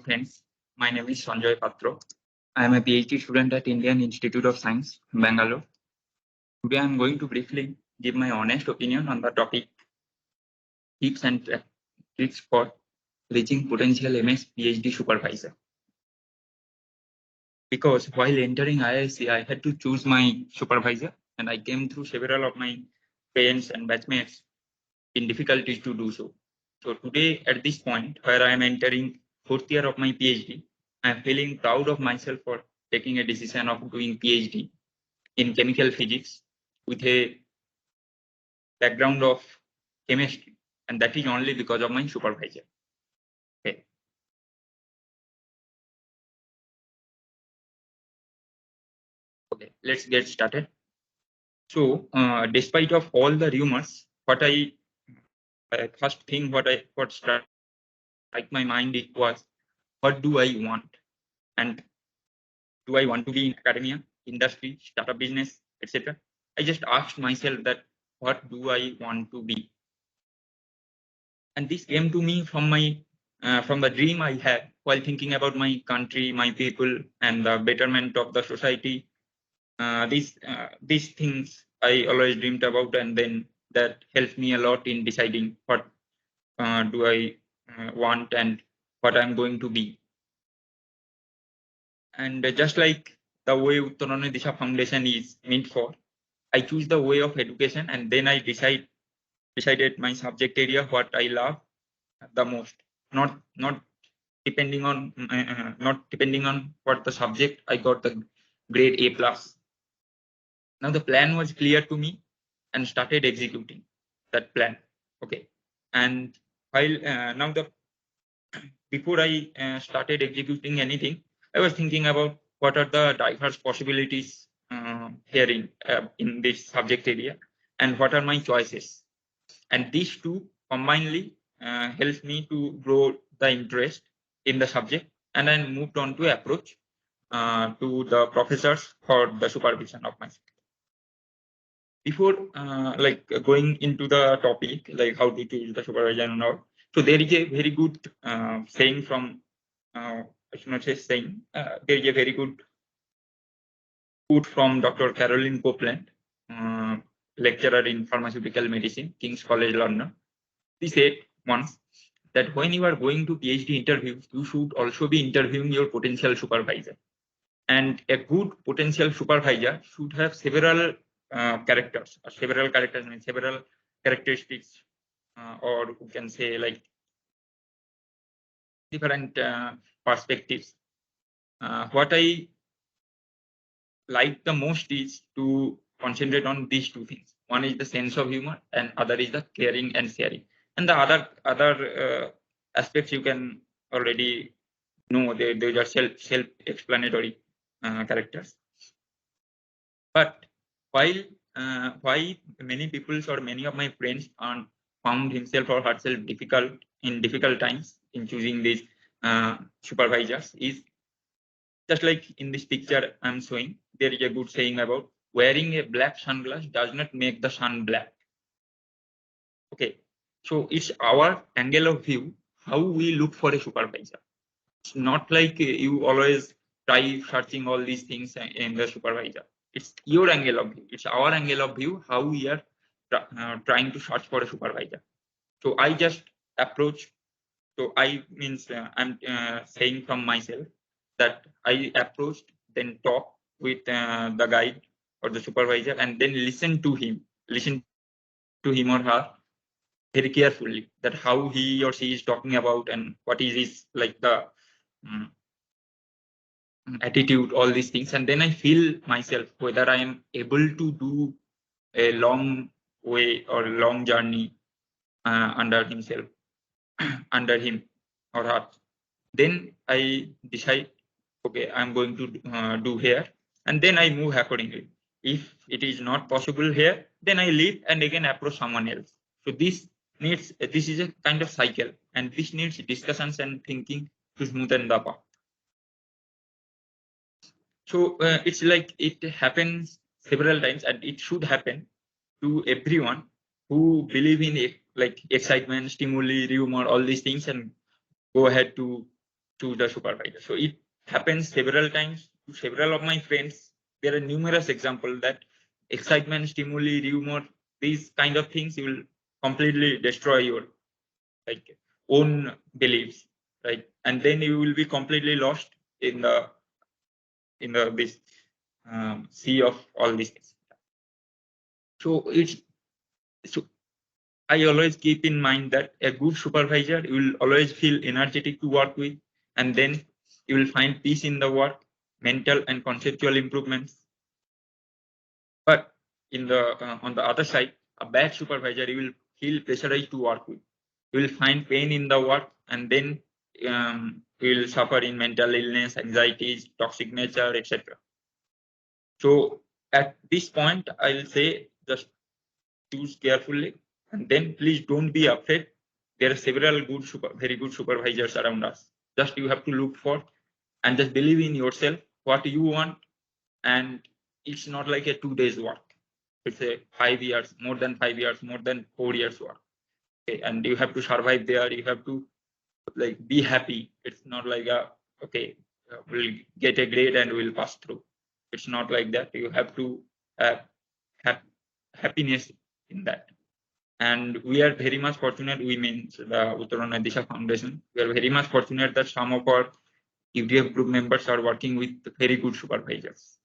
friends. My name is Sanjay Patro. I am a PhD student at Indian Institute of Science, Bangalore. Today I am going to briefly give my honest opinion on the topic tips and tricks for reaching potential MS PhD supervisor. Because while entering IIC, I had to choose my supervisor, and I came through several of my friends and batchmates in difficulties to do so. So today, at this point where I am entering fourth year of my PhD, I am feeling proud of myself for taking a decision of doing PhD in chemical physics with a background of chemistry, and that is only because of my supervisor. Okay. Okay, let's get started. So, despite of all the rumors, what I first thing what struck my mind it was, what do I want, and do I want to be in academia, industry, startup business, etc. I just asked myself that what do I want to be, and this came to me from my from the dream I had while thinking about my country, my people, and the betterment of the society. These things I always dreamed about, and then that helped me a lot in deciding what do I want and what I'm going to be. And just like the way Uttoroner Disha Foundation is meant for, I choose the way of education, and then I decided my subject area, what I love the most. Not depending on what the subject. I got the grade A+. Now the plan was clear to me, and started executing that plan. Okay, and while now the before I started executing anything, I was thinking about what are the diverse possibilities here in this subject area, and what are my choices. And these two combinedly helped me to grow the interest in the subject, and I moved on to approach to the professors for the supervision of my subject. Before like going into the topic, like how to choose the supervisor and all, so there is a very good saying from I should not say saying, there is a very good quote from Dr. Caroline Copeland, lecturer in pharmaceutical medicine, King's College London. She said once that when you are going to PhD interviews, you should also be interviewing your potential supervisor. And a good potential supervisor should have several characters, several characteristics, or you can say like different perspectives. What I like the most is to concentrate on these two things. One is the sense of humor, and other is the caring and sharing. And the other aspects you can already know. They are self-explanatory characters. But while why many people or many of my friends found himself or herself in difficult times in choosing these supervisors is just like in this picture I'm showing. There is a good saying about wearing a black sunglass does not make the sun black. Okay, so it's our angle of view how we look for a supervisor. It's not like you always try searching all these things in the supervisor. It's your angle of view. It's our angle of view how we are trying to search for a supervisor. So I just approach. So I means I'm saying from myself that I approached, then talk with the guide or the supervisor, and then listen to him or her very carefully, that how he or she is talking about and what is his like the attitude, all these things, and then I feel myself whether I am able to do a long way or long journey under himself, under him or her. Then I decide, okay, I'm going to do here, and then I move accordingly. If it is not possible here, then I leave and again approach someone else. So this is a kind of cycle, and this needs discussions and thinking to smoothen the path. So it's like it happens several times, and it should happen to everyone who believe in it, like excitement, stimuli, rumor, all these things, and go ahead to choose the supervisor. So it happens several times to several of my friends. There are numerous examples that excitement, stimuli, rumor, these kind of things will completely destroy your like own beliefs, right? And then you will be completely lost in the this sea of all these things. So I always keep in mind that a good supervisor, you will always feel energetic to work with, and then you will find peace in the work, mental and conceptual improvements. But in the on the other side, a bad supervisor, you will feel pressurized to work with. You will find pain in the work, and then you will suffer in mental illness, anxieties, toxic nature, etc. So at this point, I'll say just choose carefully, and then please don't be afraid. There are several very good supervisors around us. Just you have to look for and just believe in yourself what you want, and it's not like a 2 days work. It's a 5 years, more than 5 years, more than 4 years work. Okay, and you have to survive there. You have to like be happy. It's not like okay, we'll get a grade and we'll pass through. It's not like that. You have to have happiness in that. And we are very much fortunate, we means the Uttoroner Disha Foundation. We are very much fortunate that some of our UDF group members are working with very good supervisors.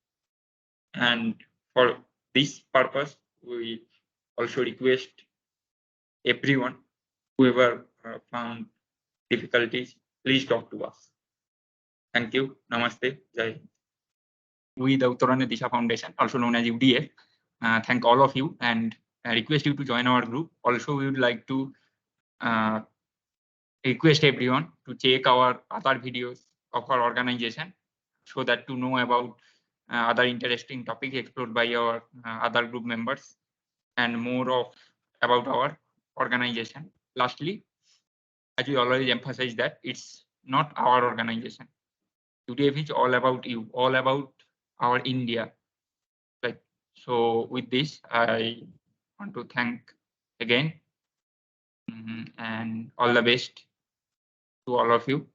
And for this purpose, we also request everyone, whoever found difficulties, please talk to us. Thank you. Namaste. Jai Hind. We, the Uttoroner Disha Foundation, also known as UDF, thank all of you and request you to join our group. Also, we would like to request everyone to check our other videos of our organization so that to know about other interesting topics explored by our other group members and more of about our organization. Lastly, as we always emphasize that it's not our organization. UDF is all about you, all about our India. Like so, with this, I want to thank again and all the best to all of you.